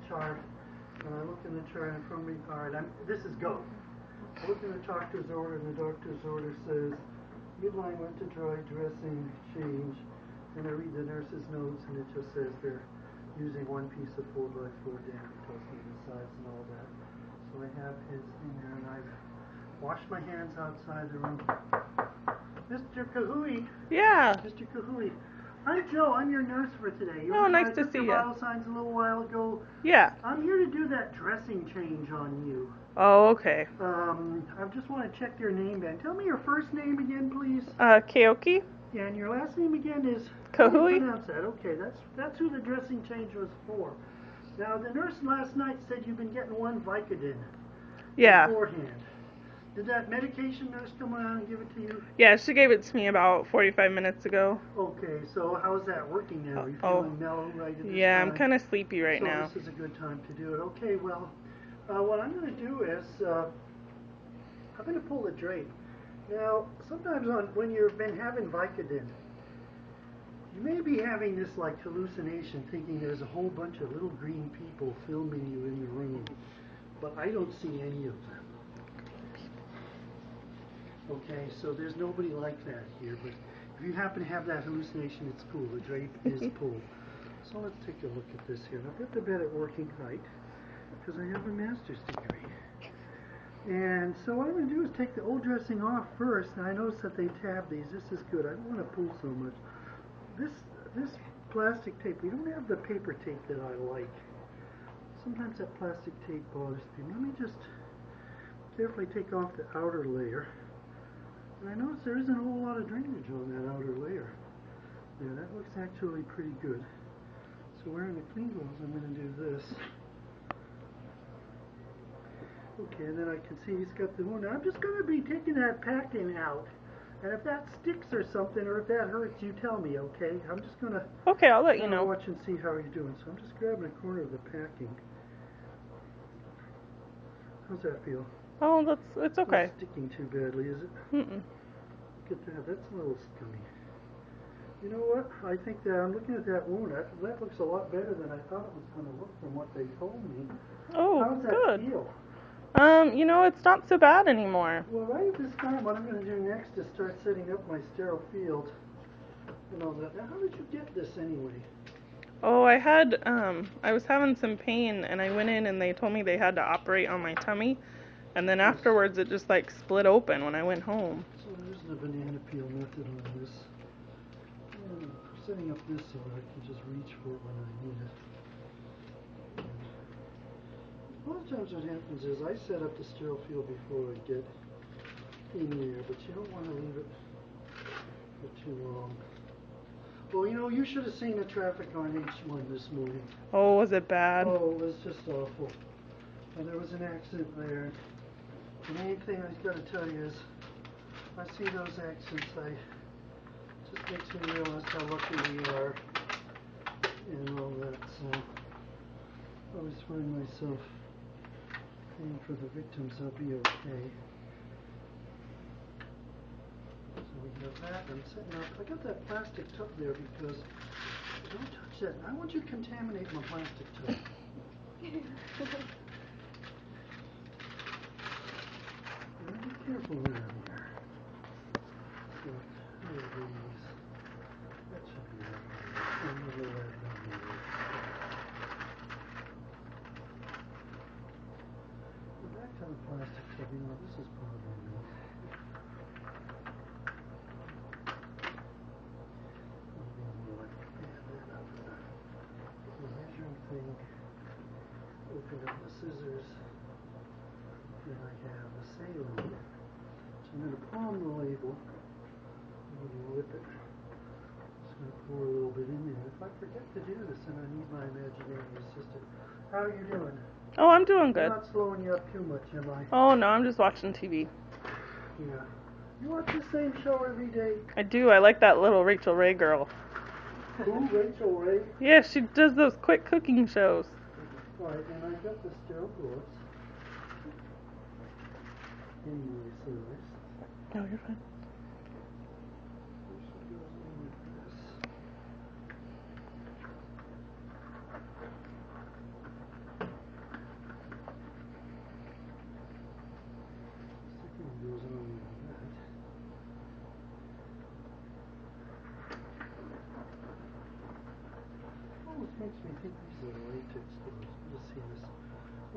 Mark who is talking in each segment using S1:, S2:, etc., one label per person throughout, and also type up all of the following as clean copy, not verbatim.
S1: chart, and I look in the chart in front of me. All right, this is go. I look in the doctor's order, and the doctor's order says midline went to dry dressing change, and I read the nurse's notes, and it just says they're using one piece of 4x4 damage the size and all that. So I have his in there, and I've washed my hands outside the room. Mr. Kahui.
S2: Yeah.
S1: Mr. Kahui. I'm Joe. I'm your nurse for today.
S2: Oh, nice to see you.
S1: I took your vital signs a little while ago.
S2: Yeah.
S1: I'm here to do that dressing change on you.
S2: Oh, okay.
S1: I just want to check your name then. Tell me your first name again, please.
S2: Kaoki.
S1: Yeah, and your last name again is?
S2: Kahui.
S1: How do you pronounce that? Okay, that's who the dressing change was for. Now, the nurse last night said you've been getting one Vicodin.
S2: Yeah.
S1: Beforehand. Did that medication nurse come around and give it to you?
S2: Yeah, she gave it to me about 45 minutes ago.
S1: Okay, so how's that working now? Are you feeling mellow right at this
S2: time?
S1: I'm
S2: kind of sleepy right now.
S1: So this is a good time to do it. Okay, well, what I'm going to do is I'm going to pull the drape. Now, sometimes when you've been having Vicodin, you may be having this like hallucination, thinking there's a whole bunch of little green people filming you in the room, but I don't see any of them. Okay, so there's nobody like that here, but if you happen to have that hallucination, it's cool. The drape is pulled. So let's take a look at this here. I've got the bed at working height because I have a master's degree. And so what I'm going to do is take the old dressing off first. And I notice that they tab these. This is good. I don't want to pull so much. This plastic tape, we don't have the paper tape that I like. Sometimes that plastic tape bothers me. Let me just carefully take off the outer layer. And I notice there isn't a whole lot of drainage on that outer layer. Yeah, that looks actually pretty good. So wearing the clean gloves, I'm going to do this. Okay, and then I can see he's got the wound. I'm just going to be taking that packing out. And if that sticks or something, or if that hurts, you tell me, okay? I'm just going to...
S2: Okay, I'll let you know.
S1: Watch and see how you're doing. So I'm just grabbing a corner of the packing. How's that feel?
S2: Oh, it's okay.
S1: Not sticking too badly, is it?
S2: Mm-mm.
S1: Look at that. That's a little scummy. You know what? I think that I'm looking at that wound. That looks a lot better than I thought it was going to look from what they told me.
S2: Oh,
S1: how's that
S2: good.
S1: feel?
S2: It's not so bad anymore.
S1: Well, right at this time, what I'm going to do next is start setting up my sterile field and all that. Now, how did you get this anyway?
S2: Oh, I was having some pain, and I went in and they told me they had to operate on my tummy. And then afterwards, it just like split open when I went home.
S1: So there's the banana peel method on this. And setting up this so that I can just reach for it when I need it. A lot of times what happens is I set up the sterile field before I get in there, but you don't want to leave it for too long. Well, you should have seen the traffic on H1 this morning.
S2: Oh, was it bad?
S1: Oh, it was just awful. And there was an accident there. The main thing I've got to tell you is, I see those accidents, it just makes me realize how lucky we are and all that. So I always find myself praying for the victims they'll be okay. So we have that. I'm setting up. I got that plastic tub there because don't touch that. I want you to contaminate my plastic tub. Be careful around here. So, there it is. That should be right. Back to the plastic tub. This is bothering me. The measuring thing. Open up the scissors. Then I have the saline. So I'm going to palm the label. I'm going to whip it. Just going to pour a little bit in there. If I forget to do this, then I need my imaginary assistant. How are you doing?
S2: Oh, I'm doing good.
S1: I'm not slowing you up too much, am I?
S2: Oh, no, I'm just watching TV.
S1: Yeah. You watch the same show every day?
S2: I do. I like that little Rachel Ray girl.
S1: Who? Rachel Ray?
S2: Yeah, she does those quick cooking shows.
S1: Alright, and I got the sterile gloves. Anyway, so this.
S2: No, you're fine.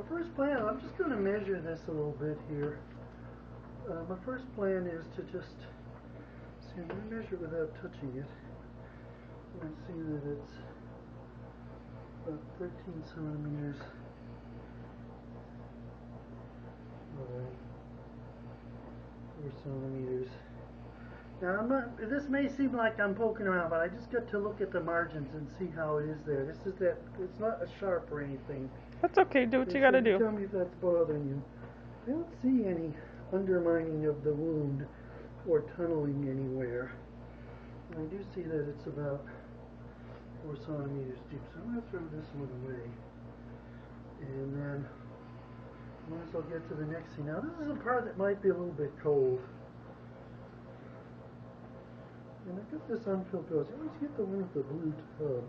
S1: first plan, I'm just going to measure this a little bit here. My first plan is to just see, I'm going to measure without touching it. And see that it's about 13 centimeters by 4 centimeters. Now, this may seem like I'm poking around, but I just got to look at the margins and see how it is there. This is that, it's not a sharp or anything.
S2: That's okay, do what you gotta do.
S1: Tell me if that's bothering you. I don't see any undermining of the wound or tunneling anywhere. I do see that it's about 4 centimeters deep, so I'm going to throw this one away. And then, might as well get to the next thing. Now, this is a part that might be a little bit cold. And I got this unfilled gauze. You always get the one with the blue tub.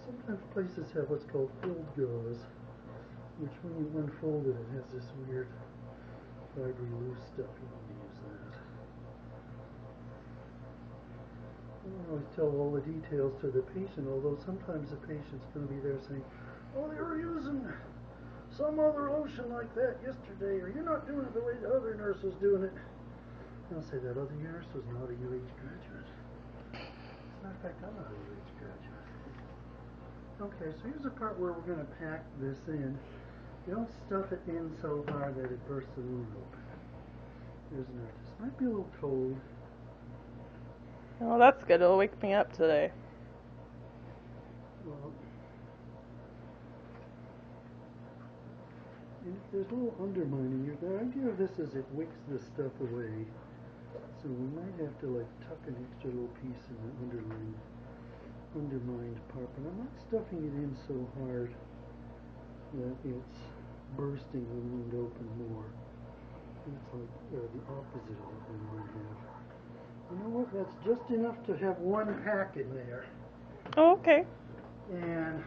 S1: Sometimes places have what's called filled gauze, which when you unfold it, it has this weird fibery loose stuff. You want to use that. I don't always tell all the details to the patient, although sometimes the patient's going to be there saying, oh, they were using some other lotion like that yesterday, or you're not doing it the way the other nurse was doing it. And I'll say that other nurse was not a UH graduate. As a matter of fact, I'm not a UH graduate. Okay, so here's the part where we're going to pack this in. You don't stuff it in so hard that it bursts the wound open. Here's an artist. Might be a little cold.
S2: Oh, that's good. It'll wake me up today.
S1: Well, and if there's a little undermining here, the idea of this is it wicks this stuff away. So we might have to like tuck an extra little piece in the undermined part, but I'm not stuffing it in so hard that it's bursting the wound open more. It's like the opposite of what we might have. You know what? That's just enough to have one pack in there.
S2: Oh, okay.
S1: And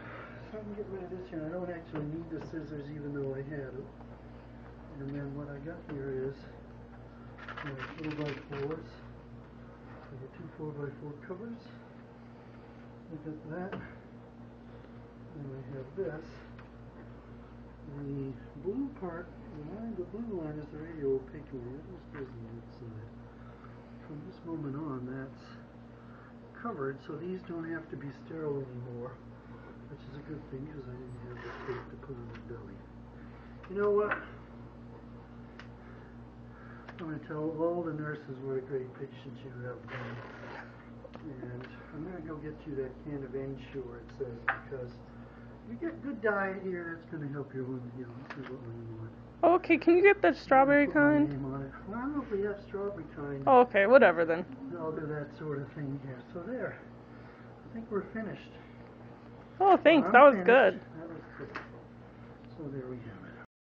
S1: so I can get rid of this here. I don't actually need the scissors even though I had it. And then what I got here is 4x4s. I got two 4x4 covers. I got that. And I have this. The blue part, the blue line is the radio opaque line. That just goes on the outside. From this moment on, that's covered, so these don't have to be sterile anymore, which is a good thing because I didn't have the tape to put on the belly. You know what? I'm going to tell all the nurses what a great patient you have been, and I'm going to go get you that can of Ensure, it says, because you get good diet here, that's going to help your wound heal. This is what we want.
S2: Okay, can you get the strawberry kind?
S1: Well, I don't know if we have strawberry kind.
S2: Oh, okay, whatever then.
S1: I'll do that sort of thing here. So there. I think we're finished.
S2: Oh, thanks.
S1: Well,
S2: that was
S1: finished.
S2: good.
S1: That was good. So there we have it.